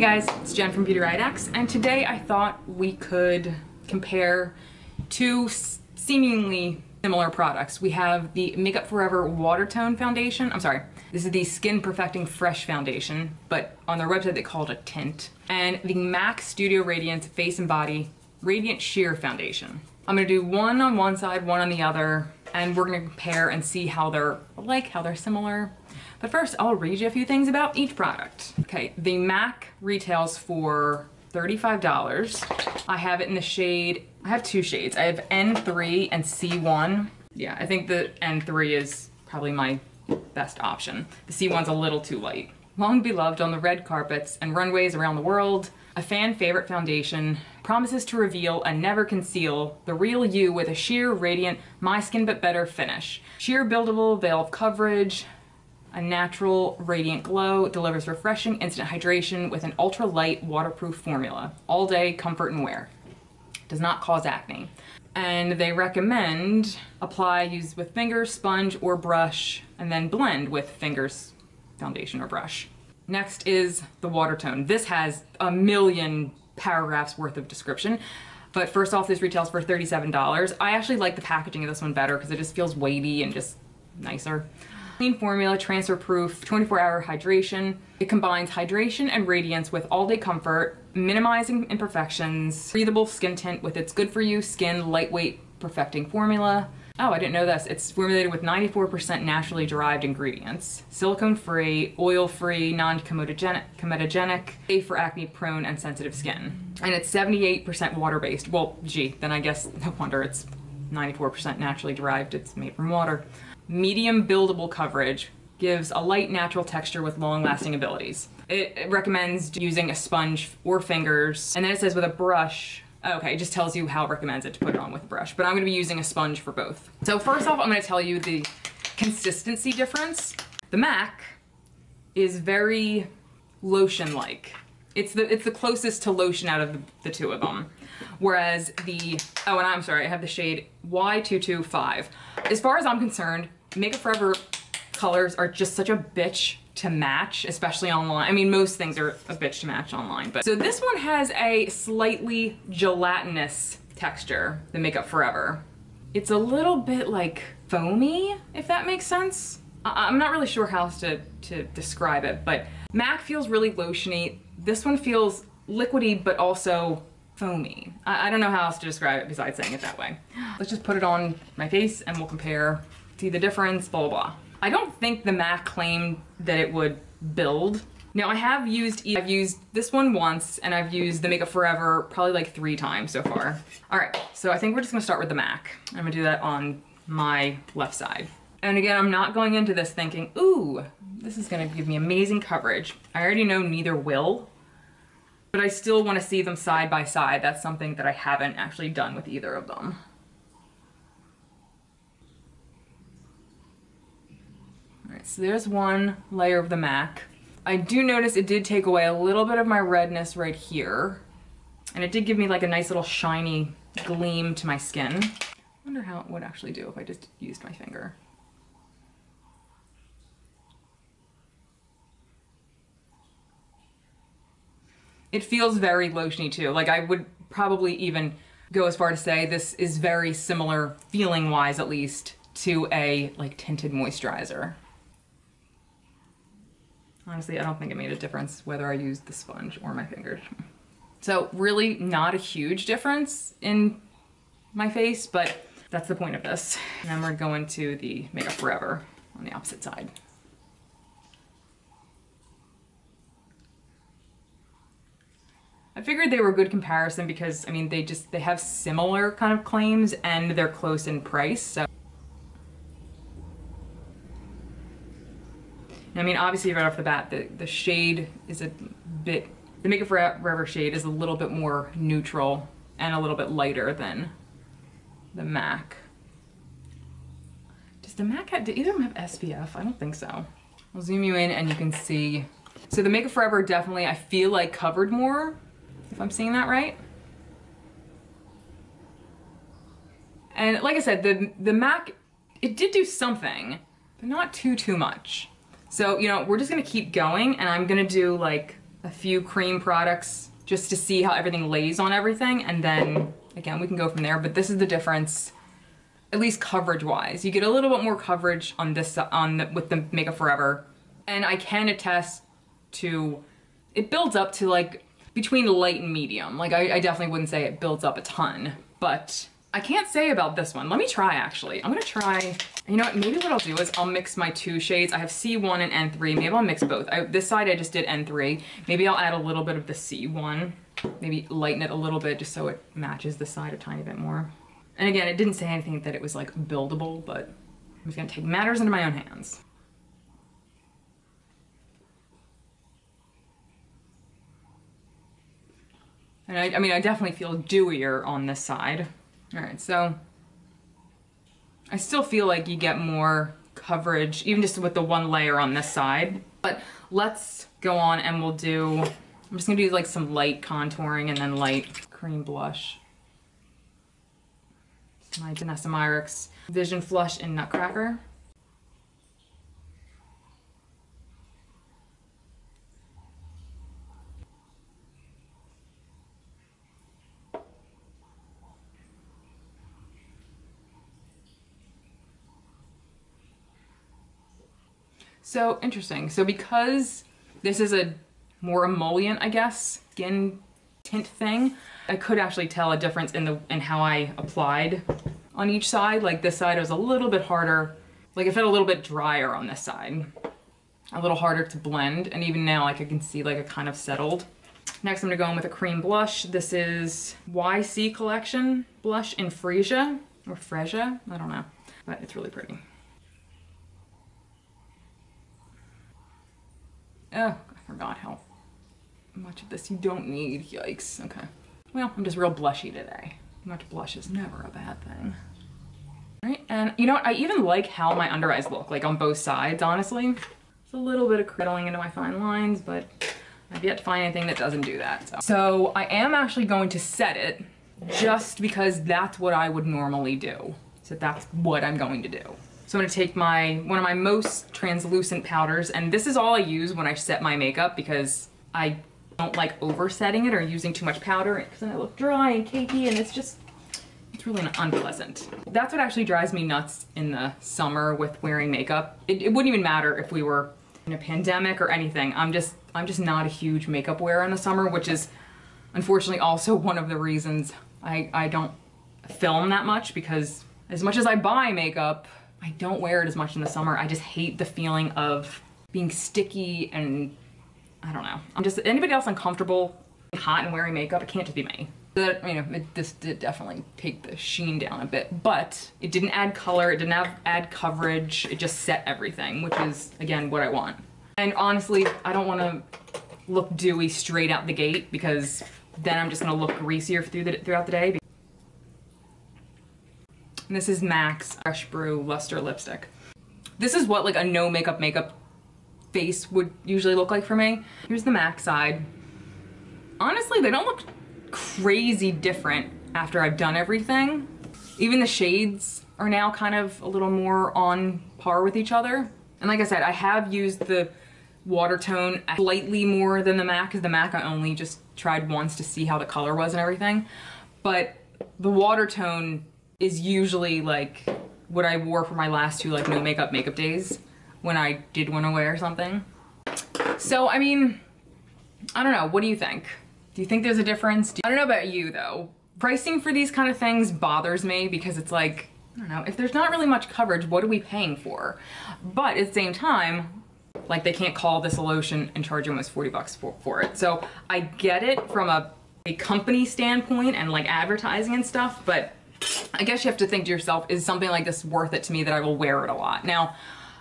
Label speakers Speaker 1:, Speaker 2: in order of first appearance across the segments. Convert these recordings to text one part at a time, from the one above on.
Speaker 1: Hey guys, it's Jen from beautyriotx, and today I thought we could compare two seemingly similar products. We have the Makeup Forever Watertone foundation. I'm sorry, this is the Skin Perfecting Fresh foundation, but on their website they call it a tint. And the MAC Studio Radiance Face and Body Radiant Sheer foundation. I'm gonna do one on one side, one on the other, and we're gonna compare and see how they're alike, how they're similar. But first, I'll read you a few things about each product. Okay, the MAC retails for $35. I have it in the shade, I have two shades. I have N3 and C1. Yeah, I think the N3 is probably my best option. The C1's a little too light. Long beloved on the red carpets and runways around the world, a fan favorite foundation promises to reveal and never conceal the real you with a sheer, radiant, my skin but better finish. Sheer buildable veil of coverage, a natural radiant glow, delivers refreshing instant hydration with an ultra light waterproof formula. All day comfort and wear. Does not cause acne. And they recommend apply, use with fingers, sponge, or brush, and then blend with fingers, foundation, or brush. Next is the Watertone. This has a million paragraphs worth of description, but first off, this retails for $37. I actually like the packaging of this one better because it just feels weighty and just nicer. Clean formula, transfer proof, 24-hour hydration. It combines hydration and radiance with all-day comfort, minimizing imperfections, breathable skin tint with its good-for-you skin lightweight perfecting formula. Oh, I didn't know this. It's formulated with 94% naturally derived ingredients, silicone-free, oil-free, non-comedogenic, safe for acne-prone and sensitive skin. And it's 78% water-based. Well, gee, then I guess no wonder it's 94% naturally derived. It's made from water. Medium buildable coverage, gives a light natural texture with long-lasting abilities. It recommends using a sponge or fingers, and then it says with a brush. Okay, it just tells you how it recommends it to put it on with a brush, but I'm gonna be using a sponge for both. So first off, I'm gonna tell you the consistency difference. The MAC is very lotion-like. It's the closest to lotion out of the two of them. Whereas the, oh, and I'm sorry, I have the shade Y225. As far as I'm concerned, Makeup Forever colors are just such a bitch to match, especially online. I mean, most things are a bitch to match online, but. So this one has a slightly gelatinous texture, the Makeup Forever. It's a little bit like foamy, if that makes sense. I'm not really sure how else to describe it, but MAC feels really lotiony. This one feels liquidy, but also foamy. I don't know how else to describe it besides saying it that way. Let's just put it on my face and we'll compare, see the difference, blah, blah, blah. I don't think the MAC claimed that it would build. Now I've used this one once and I've used the Makeup Forever probably like 3 times so far. All right, so I think we're just gonna start with the MAC. I'm gonna do that on my left side. And again, I'm not going into this thinking, ooh, this is gonna give me amazing coverage. I already know neither will, but I still wanna see them side by side. That's something that I haven't actually done with either of them. All right, so there's one layer of the MAC. I do notice it did take away a little bit of my redness right here, and it did give me like a nice little shiny gleam to my skin. I wonder how it would actually do if I just used my finger. It feels very lotiony too. Like I would probably even go as far to say this is very similar, feeling wise at least, to a like tinted moisturizer. Honestly, I don't think it made a difference whether I used the sponge or my fingers. So really not a huge difference in my face, but that's the point of this. And then we're going to the Makeup Forever on the opposite side. I figured they were a good comparison because, I mean, they have similar kind of claims and they're close in price, so. I mean, obviously right off the bat, the shade is a bit, the Makeup Forever shade is a little bit more neutral and a little bit lighter than the MAC. Does the MAC have, do either of them have SPF? I don't think so. I'll zoom you in and you can see. So the Makeup Forever definitely, I feel like covered more, if I'm seeing that right. And like I said, the MAC, it did do something, but not too much. So, you know, we're just gonna keep going and I'm gonna do like a few cream products just to see how everything lays on everything, and then again we can go from there. But this is the difference, at least coverage wise. You get a little bit more coverage on this with the Makeup Forever, and I can attest to it builds up to like between light and medium. Like I definitely wouldn't say it builds up a ton, but I can't say about this one. Let me try actually. I'm gonna try, you know what, maybe what I'll do is I'll mix my two shades. I have C1 and N3, maybe I'll mix both. This side I just did N3. Maybe I'll add a little bit of the C1, maybe lighten it a little bit just so it matches the side a tiny bit more. And again, it didn't say anything that it was like buildable, but I'm just gonna take matters into my own hands. And I mean, I definitely feel dewier on this side. All right, so I still feel like you get more coverage, even just with the one layer on this side. But let's go on and we'll do, I'm just gonna do like some light contouring and then light cream blush. It's my Vanessa Myricks Vision Flush in Nutcracker. So interesting. So because this is a more emollient, I guess, skin tint thing, I could actually tell a difference in how I applied on each side. Like this side was a little bit harder, like it felt a little bit drier on this side, a little harder to blend. And even now, like I can see like it kind of settled. Next, I'm gonna go in with a cream blush. This is YC Collection blush in Fresa or Fresa, I don't know, but it's really pretty. Oh, I forgot how much of this you don't need. Yikes. Okay. Well, I'm just real blushy today. Much blush is never a bad thing. All right, and you know what? I even like how my under eyes look, like on both sides, honestly. It's a little bit of criddling into my fine lines, but I've yet to find anything that doesn't do that. So I am actually going to set it just because that's what I would normally do. So that's what I'm going to do. So I'm gonna take one of my most translucent powders, and this is all I use when I set my makeup because I don't like oversetting it or using too much powder because then I look dry and cakey and it's really unpleasant. That's what actually drives me nuts in the summer with wearing makeup. It wouldn't even matter if we were in a pandemic or anything. I'm just not a huge makeup wearer in the summer, which is unfortunately also one of the reasons I don't film that much, because as much as I buy makeup, I don't wear it as much in the summer. I just hate the feeling of being sticky and I don't know. Anybody else uncomfortable, hot and wearing makeup? It can't just be me. This did definitely take the sheen down a bit, but it didn't add color, it didn't add coverage, it just set everything, which is, again, what I want. And honestly, I don't want to look dewy straight out the gate because then I'm just gonna look greasier throughout the day. And this is MAC's Fresh Brew Lustre lipstick. This is what like a no makeup face would usually look like for me. Here's the MAC side. Honestly, they don't look crazy different after I've done everything. Even the shades are now kind of a little more on par with each other. And like I said, I have used the Watertone slightly more than the MAC, because the MAC I only just tried once to see how the color was and everything. But the Watertone is usually like what I wore for my last two like no makeup days when I did want to wear something. So I mean, I don't know, what do you think? Do you think there's a difference? I don't know about you though. Pricing for these kind of things bothers me because it's like, I don't know, if there's not really much coverage, what are we paying for? But at the same time, like they can't call this a lotion and charge you almost 40 bucks for it. So I get it from a company standpoint and like advertising and stuff, but I guess you have to think to yourself, is something like this worth it to me that I will wear it a lot? Now,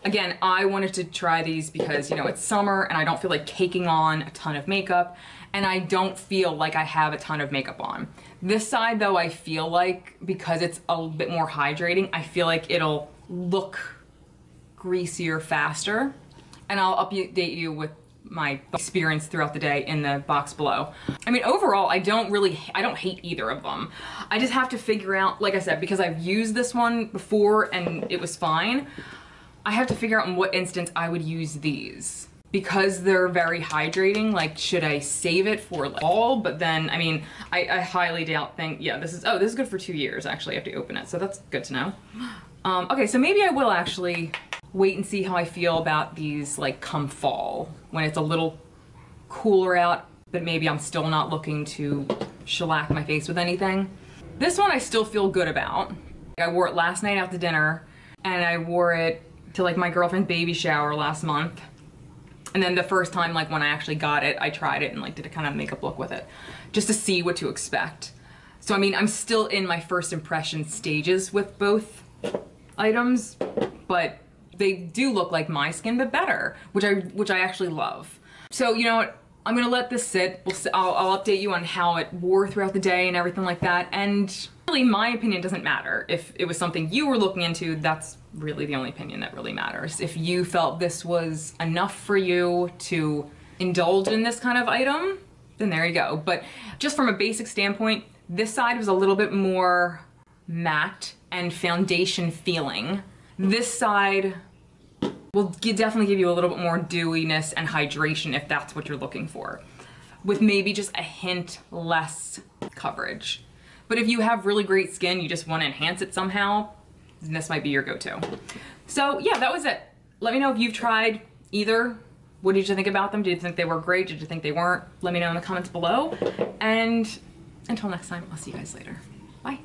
Speaker 1: again, I wanted to try these because, you know, it's summer and I don't feel like caking on a ton of makeup, and I don't feel like I have a ton of makeup on. This side though, I feel like, because it's a bit more hydrating, I feel like it'll look greasier faster, and I'll update you with my experience throughout the day in the box below. I mean, overall, I don't hate either of them. I just have to figure out, like I said, because I've used this one before and it was fine, I have to figure out in what instance I would use these. because they're very hydrating, like should I save it for like fall? But then, I mean, I highly think, yeah, this is good for 2 years actually. I have to open it, so that's good to know. Okay, so maybe I will actually wait and see how I feel about these like come fall, when it's a little cooler out, but maybe I'm still not looking to shellac my face with anything. This one I still feel good about. I wore it last night out to dinner, and I wore it to like my girlfriend's baby shower last month. And then the first time, like when I actually got it, I tried it and like did a kind of makeup look with it, just to see what to expect. So I mean, I'm still in my first impression stages with both items, but they do look like my skin, but better, which I actually love. So you know what? I'm gonna let this sit. I'll update you on how it wore throughout the day and everything like that. And really, my opinion doesn't matter. If it was something you were looking into, that's really the only opinion that really matters. If you felt this was enough for you to indulge in this kind of item, then there you go. But just from a basic standpoint, this side was a little bit more matte and foundation feeling. This side will definitely give you a little bit more dewiness and hydration if that's what you're looking for, with maybe just a hint less coverage. But if you have really great skin, you just want to enhance it somehow, then this might be your go-to. So yeah, that was it. Let me know if you've tried either. What did you think about them? Did you think they were great? Did you think they weren't? Let me know in the comments below. And until next time, I'll see you guys later. Bye.